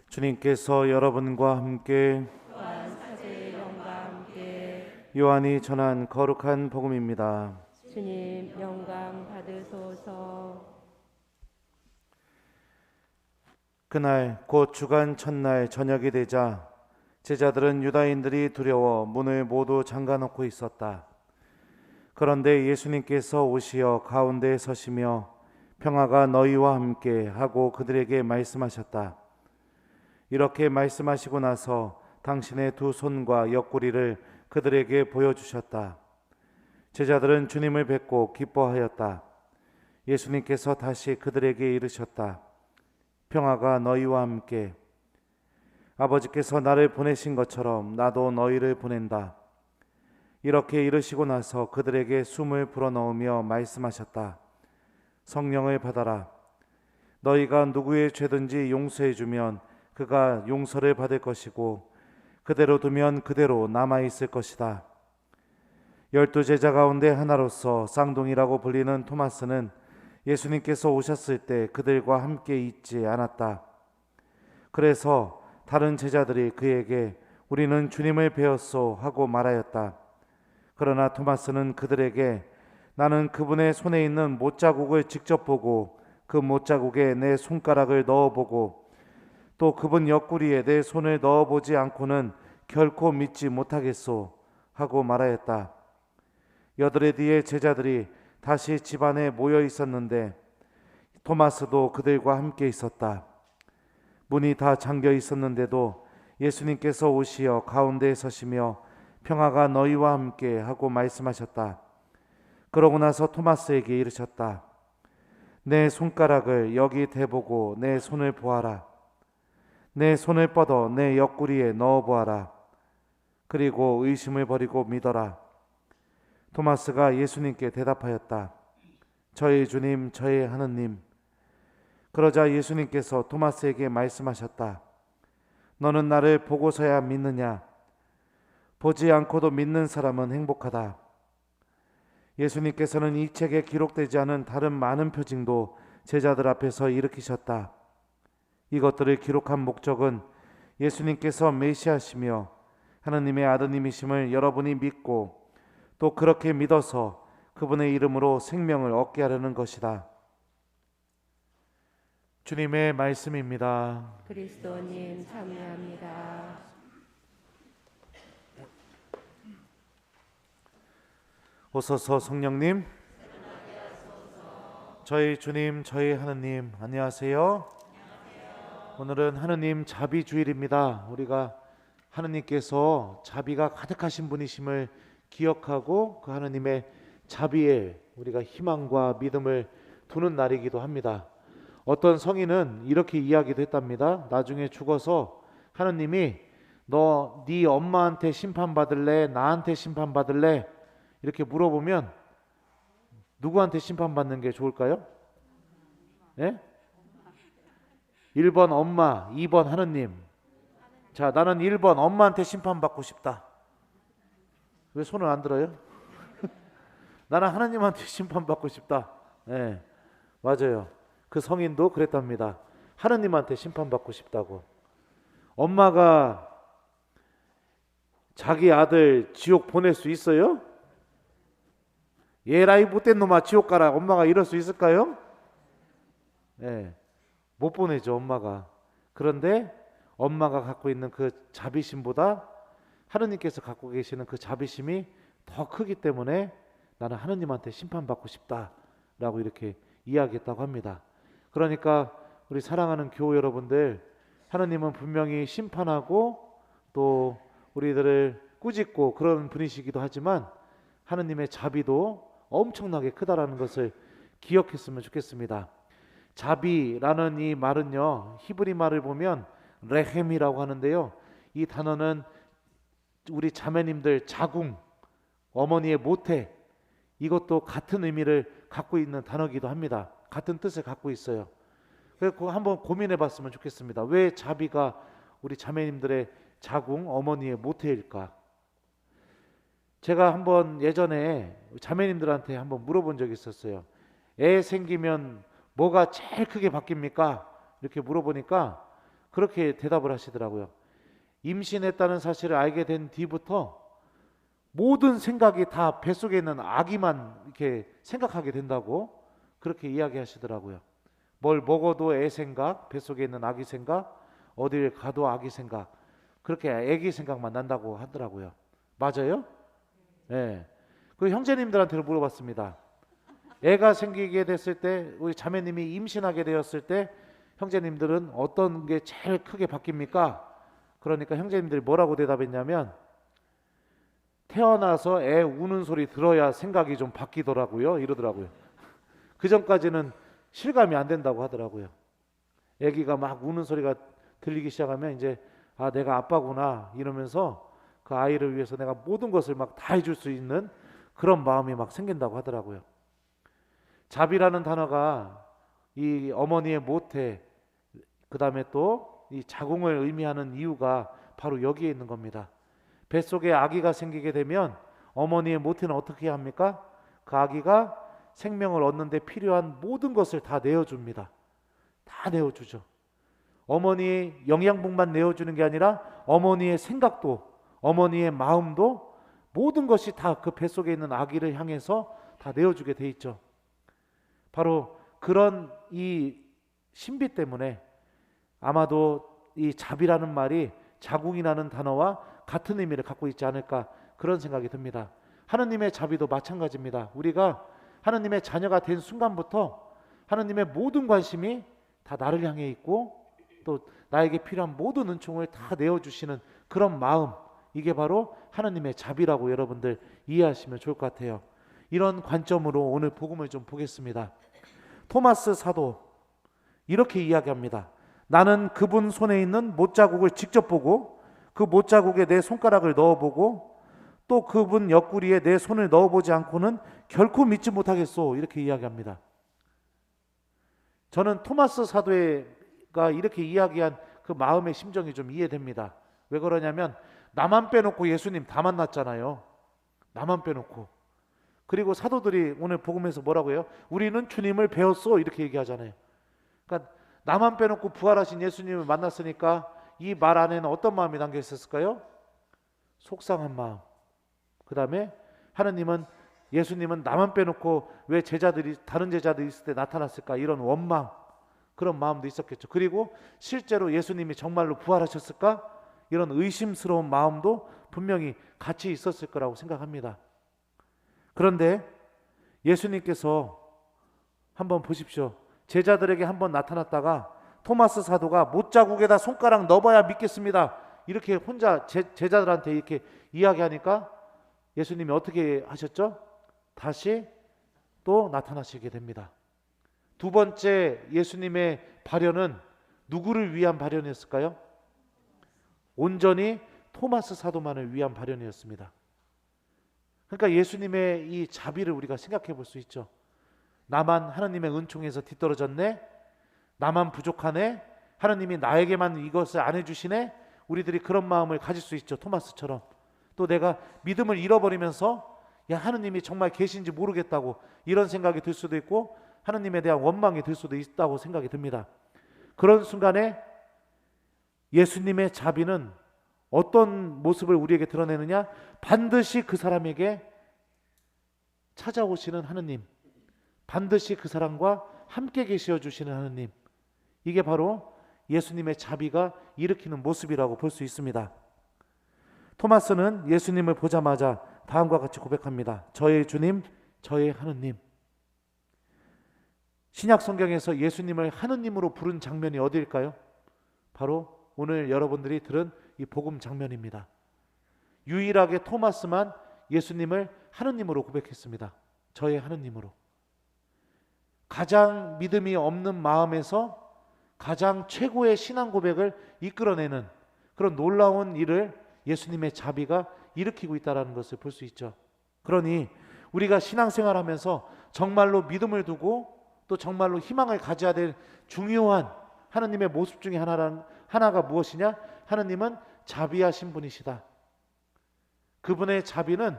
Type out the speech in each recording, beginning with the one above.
주님께서 여러분과 함께 요한이 전한 거룩한 복음입니다. 주님 영광 받으소서. 그날 곧 주간 첫날 저녁이 되자 제자들은 유다인들이 두려워 문을 모두 잠가놓고 있었다. 그런데 예수님께서 오시어 가운데에 서시며 평화가 너희와 함께 하고 그들에게 말씀하셨다. 이렇게 말씀하시고 나서 당신의 두 손과 옆구리를 그들에게 보여주셨다. 제자들은 주님을 뵙고 기뻐하였다. 예수님께서 다시 그들에게 이르셨다. 평화가 너희와 함께. 아버지께서 나를 보내신 것처럼 나도 너희를 보낸다. 이렇게 이르시고 나서 그들에게 숨을 불어넣으며 말씀하셨다. 성령을 받아라. 너희가 누구의 죄든지 용서해 주면 그가 용서를 받을 것이고 그대로 두면 그대로 남아있을 것이다. 12 제자 가운데 하나로서 쌍둥이라고 불리는 토마스는 예수님께서 오셨을 때 그들과 함께 있지 않았다. 그래서 다른 제자들이 그에게 우리는 주님을 배웠소 하고 말하였다. 그러나 토마스는 그들에게 나는 그분의 손에 있는 못자국을 직접 보고 그 못자국에 내 손가락을 넣어보고 또 그분 옆구리에 내 손을 넣어보지 않고는 결코 믿지 못하겠소 하고 말하였다. 8일 뒤에 제자들이 다시 집안에 모여 있었는데 토마스도 그들과 함께 있었다. 문이 다 잠겨 있었는데도 예수님께서 오시어 가운데에 서시며 평화가 너희와 함께 하고 말씀하셨다. 그러고 나서 토마스에게 이르셨다. 내 손가락을 여기 대보고 내 손을 보아라. 내 손을 뻗어 내 옆구리에 넣어보아라. 그리고 의심을 버리고 믿어라. 토마스가 예수님께 대답하였다. 저의 주님, 저의 하느님. 그러자 예수님께서 토마스에게 말씀하셨다. 너는 나를 보고서야 믿느냐? 보지 않고도 믿는 사람은 행복하다. 예수님께서는 이 책에 기록되지 않은 다른 많은 표징도 제자들 앞에서 일으키셨다. 이것들을 기록한 목적은 예수님께서 메시아시며 하느님의 아드님이심을 여러분이 믿고 또 그렇게 믿어서 그분의 이름으로 생명을 얻게 하려는 것이다. 주님의 말씀입니다. 그리스도님 참여합니다. 오소서 성령님, 저희 주님, 저희 하느님, 안녕하세요. 오늘은 하느님 자비 주일입니다. 우리가 하느님께서 자비가 가득하신 분이심을 기억하고 그 하느님의 자비에 우리가 희망과 믿음을 두는 날이기도 합니다. 어떤 성인은 이렇게 이야기도 했답니다. 나중에 죽어서 하느님이 너 네 엄마한테 심판받을래? 나한테 심판받을래? 이렇게 물어보면 누구한테 심판받는 게 좋을까요? 네? 1번 엄마, 2번 하느님. 자, 나는 1번 엄마한테 심판받고 싶다. 왜 손을 안 들어요? 나는 하나님한테 심판받고 싶다. 네, 맞아요. 그 성인도 그랬답니다. 하나님한테 심판받고 싶다고. 엄마가 자기 아들 지옥 보낼 수 있어요? 얘라이 못된 놈아 지옥 가라. 엄마가 이럴 수 있을까요? 네, 못 보내죠, 엄마가. 그런데 엄마가 갖고 있는 그 자비심보다 하느님께서 갖고 계시는 그 자비심이 더 크기 때문에 나는 하느님한테 심판받고 싶다라고 이렇게 이야기했다고 합니다. 그러니까 우리 사랑하는 교우 여러분들, 하느님은 분명히 심판하고 또 우리들을 꾸짖고 그런 분이시기도 하지만 하느님의 자비도 엄청나게 크다라는 것을 기억했으면 좋겠습니다. 자비라는 이 말은요, 히브리 말을 보면 레헴이라고 하는데요, 이 단어는 우리 자매님들 자궁, 어머니의 모태, 이것도 같은 의미를 갖고 있는 단어이기도 합니다. 같은 뜻을 갖고 있어요. 그래서 그거 한번 고민해 봤으면 좋겠습니다. 왜 자비가 우리 자매님들의 자궁, 어머니의 모태일까? 제가 한번 예전에 자매님들한테 한번 물어본 적이 있었어요. 애 생기면 뭐가 제일 크게 바뀝니까? 이렇게 물어보니까 그렇게 대답을 하시더라고요. 임신했다는 사실을 알게 된 뒤부터 모든 생각이 다 뱃속에 있는 아기만 이렇게 생각하게 된다고 그렇게 이야기하시더라고요. 뭘 먹어도 애 생각, 뱃속에 있는 아기 생각, 어딜 가도 아기 생각, 그렇게 아기 생각만 난다고 하더라고요. 맞아요? 네. 그 형제님들한테 물어봤습니다. 애가 생기게 됐을 때, 우리 자매님이 임신하게 되었을 때 형제님들은 어떤 게 제일 크게 바뀝니까? 그러니까 형제님들이 뭐라고 대답했냐면, 태어나서 애 우는 소리 들어야 생각이 좀 바뀌더라고요, 이러더라고요. 그 전까지는 실감이 안 된다고 하더라고요. 아기가 막 우는 소리가 들리기 시작하면 이제 아, 내가 아빠구나 이러면서 그 아이를 위해서 내가 모든 것을 막 다 해줄 수 있는 그런 마음이 막 생긴다고 하더라고요. 자비라는 단어가 이 어머니의 모태, 그 다음에 또 이 자궁을 의미하는 이유가 바로 여기에 있는 겁니다. 뱃속에 아기가 생기게 되면 어머니의 모태는 어떻게 합니까? 그 아기가 생명을 얻는데 필요한 모든 것을 다 내어줍니다. 다 내어주죠. 어머니의 영양분만 내어주는 게 아니라 어머니의 생각도, 어머니의 마음도, 모든 것이 다 그 뱃속에 있는 아기를 향해서 다 내어주게 돼 있죠. 바로 그런 이 신비 때문에 아마도 이 자비라는 말이 자궁이라는 단어와 같은 의미를 갖고 있지 않을까, 그런 생각이 듭니다. 하느님의 자비도 마찬가지입니다. 우리가 하느님의 자녀가 된 순간부터 하느님의 모든 관심이 다 나를 향해 있고, 또 나에게 필요한 모든 은총을 다 내어주시는 그런 마음, 이게 바로 하느님의 자비라고 여러분들 이해하시면 좋을 것 같아요. 이런 관점으로 오늘 복음을 좀 보겠습니다. 토마스 사도 이렇게 이야기합니다. 나는 그분 손에 있는 못자국을 직접 보고 그 못자국에 내 손가락을 넣어보고 또 그분 옆구리에 내 손을 넣어보지 않고는 결코 믿지 못하겠소, 이렇게 이야기합니다. 저는 토마스 사도가 이렇게 이야기한 그 마음의 심정이 좀 이해됩니다. 왜 그러냐면 나만 빼놓고 예수님 다 만났잖아요. 나만 빼놓고. 그리고 사도들이 오늘 복음에서 뭐라고 해요? 우리는 주님을 배웠어, 이렇게 얘기하잖아요. 그러니까 나만 빼놓고 부활하신 예수님을 만났으니까 이 말 안에는 어떤 마음이 담겨 있었을까요? 속상한 마음. 그 다음에 하느님은, 예수님은 나만 빼놓고 왜 제자들이, 다른 제자들이 있을 때 나타났을까, 이런 원망, 그런 마음도 있었겠죠. 그리고 실제로 예수님이 정말로 부활하셨을까, 이런 의심스러운 마음도 분명히 같이 있었을 거라고 생각합니다. 그런데 예수님께서 한번 보십시오. 제자들에게 한번 나타났다가 토마스 사도가 못자국에다 손가락 넣어봐야 믿겠습니다, 이렇게 혼자 제자들한테 이렇게 이야기하니까 예수님이 어떻게 하셨죠? 다시 또 나타나시게 됩니다. 두 번째 예수님의 발현은 누구를 위한 발현이었을까요? 온전히 토마스 사도만을 위한 발현이었습니다. 그러니까 예수님의 이 자비를 우리가 생각해 볼 수 있죠. 나만 하나님의 은총에서 뒤떨어졌네, 나만 부족하네, 하나님이 나에게만 이것을 안 해주시네, 우리들이 그런 마음을 가질 수 있죠. 토마스처럼. 또 내가 믿음을 잃어버리면서 야, 하나님이 정말 계신지 모르겠다고 이런 생각이 들 수도 있고, 하나님에 대한 원망이 들 수도 있다고 생각이 듭니다. 그런 순간에 예수님의 자비는 어떤 모습을 우리에게 드러내느냐? 반드시 그 사람에게 찾아오시는 하느님, 반드시 그 사람과 함께 계시어 주시는 하느님, 이게 바로 예수님의 자비가 일으키는 모습이라고 볼 수 있습니다. 토마스는 예수님을 보자마자 다음과 같이 고백합니다. 저의 주님, 저의 하느님. 신약 성경에서 예수님을 하느님으로 부른 장면이 어디일까요? 바로 오늘 여러분들이 들은 이 복음 장면입니다. 유일하게 토마스만 예수님을 하느님으로 고백했습니다. 저의 하느님으로. 가장 믿음이 없는 마음에서 가장 최고의 신앙 고백을 이끌어내는 그런 놀라운 일을 예수님의 자비가 일으키고 있다는 것을 볼 수 있죠. 그러니 우리가 신앙생활하면서 정말로 믿음을 두고 또 정말로 희망을 가져야 될 중요한 하나님의 모습 중에 하나가 무엇이냐? 하나님은 자비하신 분이시다. 그분의 자비는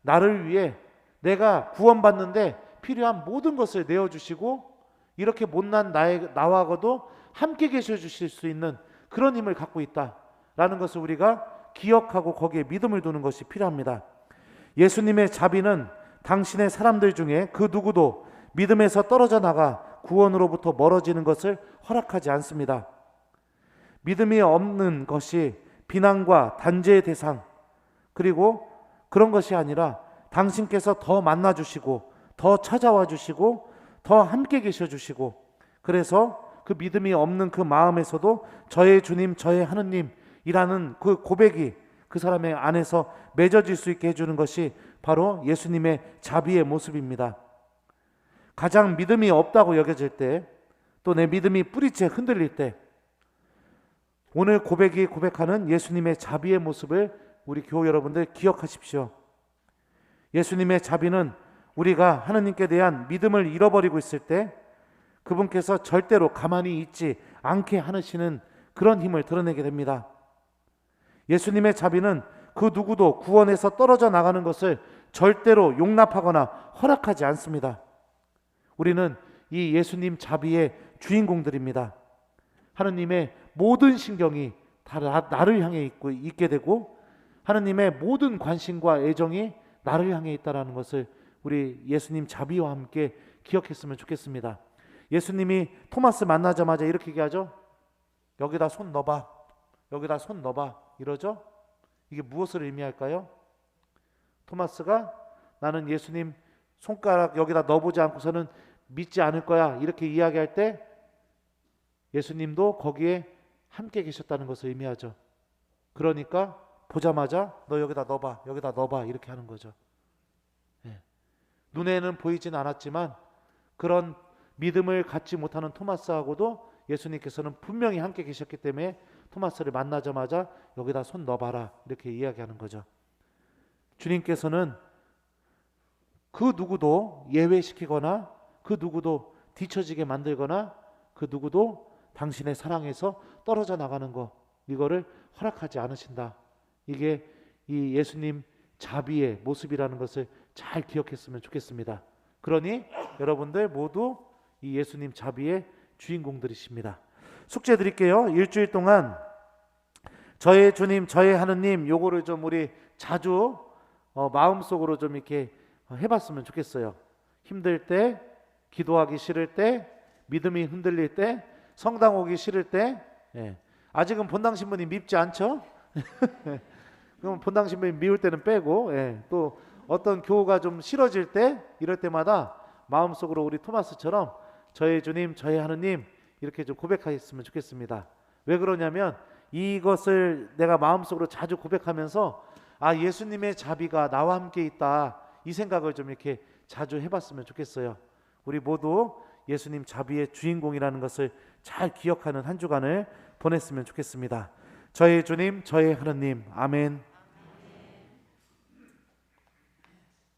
나를 위해 내가 구원받는데 필요한 모든 것을 내어주시고 이렇게 못난 나와도 함께 계셔 주실 수 있는 그런 힘을 갖고 있다라는 것을 우리가 기억하고 거기에 믿음을 두는 것이 필요합니다. 예수님의 자비는 당신의 사람들 중에 그 누구도 믿음에서 떨어져 나가 구원으로부터 멀어지는 것을 허락하지 않습니다. 믿음이 없는 것이 비난과 단죄의 대상, 그리고 그런 것이 아니라 당신께서 더 만나주시고 더 찾아와 주시고 더 함께 계셔 주시고, 그래서 그 믿음이 없는 그 마음에서도 저의 주님, 저의 하느님이라는 그 고백이 그 사람의 안에서 맺어질 수 있게 해주는 것이 바로 예수님의 자비의 모습입니다. 가장 믿음이 없다고 여겨질 때, 또 내 믿음이 뿌리째 흔들릴 때, 오늘 고백이 고백하는 예수님의 자비의 모습을 우리 교우 여러분들 기억하십시오. 예수님의 자비는 우리가 하느님께 대한 믿음을 잃어버리고 있을 때 그분께서 절대로 가만히 있지 않게 하시는 그런 힘을 드러내게 됩니다. 예수님의 자비는 그 누구도 구원에서 떨어져 나가는 것을 절대로 용납하거나 허락하지 않습니다. 우리는 이 예수님 자비의 주인공들입니다. 하느님의 모든 신경이 다 나를 향해 있게 되고 하느님의 모든 관심과 애정이 나를 향해 있다는 것을 우리 예수님 자비와 함께 기억했으면 좋겠습니다. 예수님이 토마스 만나자마자 이렇게 얘기하죠. 여기다 손 넣어봐, 여기다 손 넣어봐, 이러죠. 이게 무엇을 의미할까요? 토마스가 나는 예수님 손가락 여기다 넣어보지 않고서는 믿지 않을 거야, 이렇게 이야기할 때 예수님도 거기에 함께 계셨다는 것을 의미하죠. 그러니까 보자마자 너 여기다 넣어봐, 여기다 넣어봐, 이렇게 하는 거죠. 눈에는 보이진 않았지만 그런 믿음을 갖지 못하는 토마스하고도 예수님께서는 분명히 함께 계셨기 때문에 토마스를 만나자마자 여기다 손 넣어봐라, 이렇게 이야기하는 거죠. 주님께서는 그 누구도 예외시키거나 그 누구도 뒤처지게 만들거나 그 누구도 당신의 사랑에서 떨어져 나가는 것, 이거를 허락하지 않으신다. 이게 이 예수님 자비의 모습이라는 것을 잘 기억했으면 좋겠습니다. 그러니 여러분들 모두 이 예수님 자비의 주인공들이십니다. 숙제 드릴게요. 일주일 동안 저의 주님, 저의 하느님, 요거를 좀 우리 자주 마음속으로 좀 이렇게 해봤으면 좋겠어요. 힘들 때, 기도하기 싫을 때, 믿음이 흔들릴 때, 성당 오기 싫을 때. 아직은 본당 신부님 밉지 않죠? 그럼 본당 신부님 미울 때는 빼고, 또 어떤 교우가 좀 싫어질 때, 이럴 때마다 마음속으로 우리 토마스처럼 저의 주님, 저의 하느님, 이렇게 좀 고백하셨으면 좋겠습니다. 왜 그러냐면 이것을 내가 마음속으로 자주 고백하면서 예수님의 자비가 나와 함께 있다, 이 생각을 좀 이렇게 자주 해봤으면 좋겠어요. 우리 모두 예수님 자비의 주인공이라는 것을 잘 기억하는 한 주간을 보냈으면 좋겠습니다. 저의 주님, 저의 하느님. 아멘.